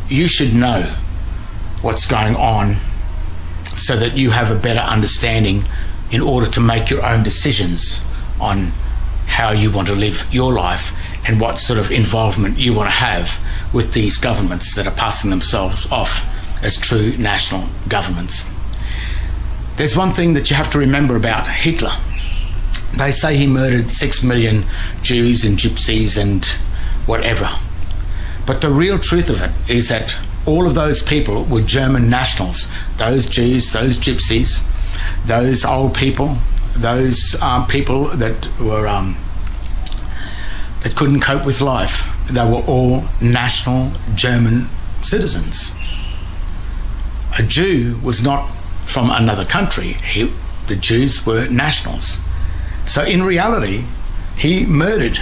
you should know what's going on so that you have a better understanding in order to make your own decisions on how you want to live your life and what sort of involvement you want to have with these governments that are passing themselves off as true national governments. There's one thing that you have to remember about Hitler. They say he murdered 6 million Jews and gypsies and whatever. But the real truth of it is that all of those people were German nationals. Those Jews, those gypsies, those old people, those people that were that couldn't cope with life, they were all national German citizens. A Jew was not from another country. The Jews were nationals. So in reality, he murdered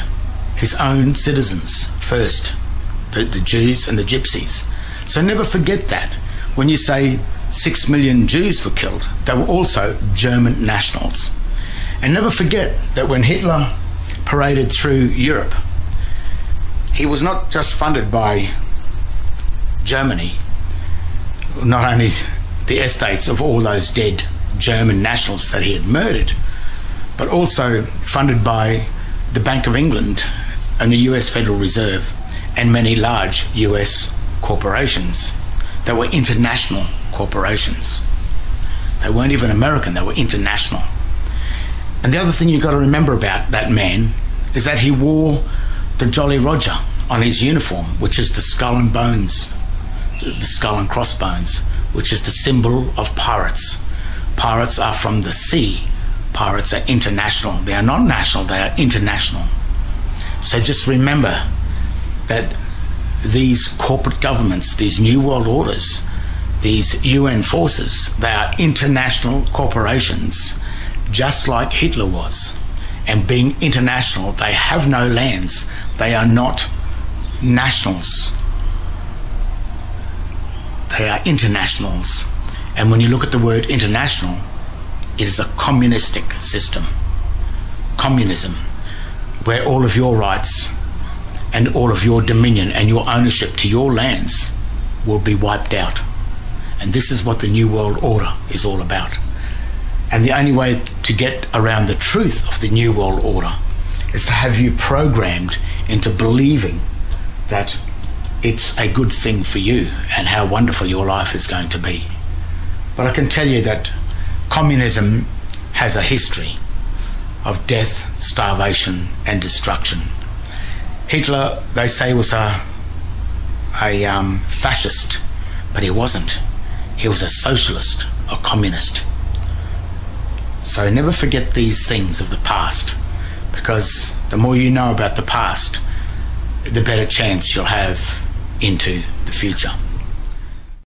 his own citizens first, the Jews and the gypsies. So never forget that. When you say 6 million Jews were killed, they were also German nationals. And never forget that when Hitler paraded through Europe, he was not just funded by Germany, not only the estates of all those dead German nationals that he had murdered, but also funded by the Bank of England and the US Federal Reserve and many large US corporations that were international corporations. They weren't even American, they were international. And the other thing you've got to remember about that man is that he wore the Jolly Roger on his uniform, which is the skull and bones, the skull and crossbones, which is the symbol of pirates. Pirates are from the sea. Pirates are international. They are not national, they are international. So just remember that these corporate governments, these new world orders, these UN forces, they are international corporations, just like Hitler was. And being international, they have no lands. They are not nationals. They are internationals. And when you look at the word international, it is a communistic system. Communism, where all of your rights and all of your dominion and your ownership to your lands will be wiped out. And this is what the New World Order is all about. And the only way to get around the truth of the New World Order is to have you programmed into believing that it's a good thing for you and how wonderful your life is going to be. But I can tell you that communism has a history of death, starvation and destruction. Hitler, they say, was a fascist, but he wasn't. He was a socialist, a communist. So never forget these things of the past, because the more you know about the past, the better chance you'll have into the future.